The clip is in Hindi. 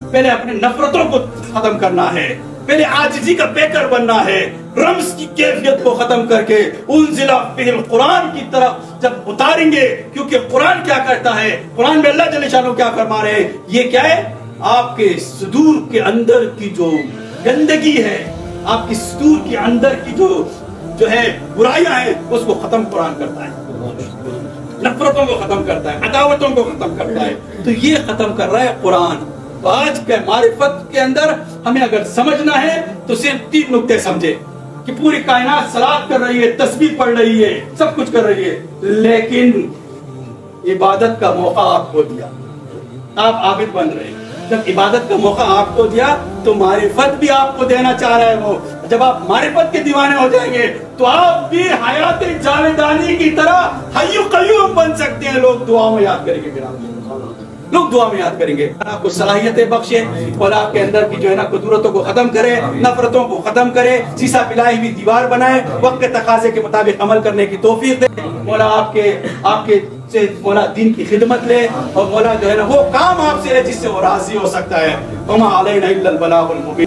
पहले अपने नफरतों को खत्म करना है, पहले आजिजी का बेकर बनना है, रम्स की कैफियत को खत्म करके उनजिला फिल कुरान की तरफ जब उतारेंगे। क्योंकि कुरान क्या करता है, कुरान में अल्लाह जल्ल शानो क्या फरमा रहे हैं, ये क्या है, आपके सुदूर के अंदर की जो गंदगी है, आपकी सुदूर के अंदर की जो है बुराइयां हैं, उसको खत्म कुरान करता है, नफरतों को खत्म करता है, अदावतों को खत्म करता है। तो ये खत्म कर रहा है कुरान। तो आज के मारिफत के अंदर हमें अगर समझना है तो सिर्फ 3 नुक्ते समझे कि पूरी कायनात सलात कर रही है, तस्बीह पढ़ रही है, सब कुछ कर रही है, लेकिन इबादत का मौका आपको दिया, आप आबिद बन रहे हैं। जब इबादत का मौका आपको दिया तो मारिफत भी आपको देना चाह रहा है वो। जब आप मारिफत के दीवाने हो जाएंगे तो आप भी हयात जावेदानी की तरह हय्यु कय्यूम बन सकते हैं। लोग दुआ में याद करेंगे, लोग दुआ में याद करेंगे। आपको सलाहियतें बख्शे और आपके अंदर की जो है ना कुदरतों को खत्म करे, नफरतों को खत्म करे, सीसा पिलाई हुई दीवार बनाए, वक्त के तकाजे के मुताबिक अमल करने की तौफीक दे। मौला आपके से मौला दीन की खिदमत ले और मौला जो है ना वो काम आपसे है जिससे वो राजी हो सकता है। वमा अलैना इल्लल बलागुल मुबीन।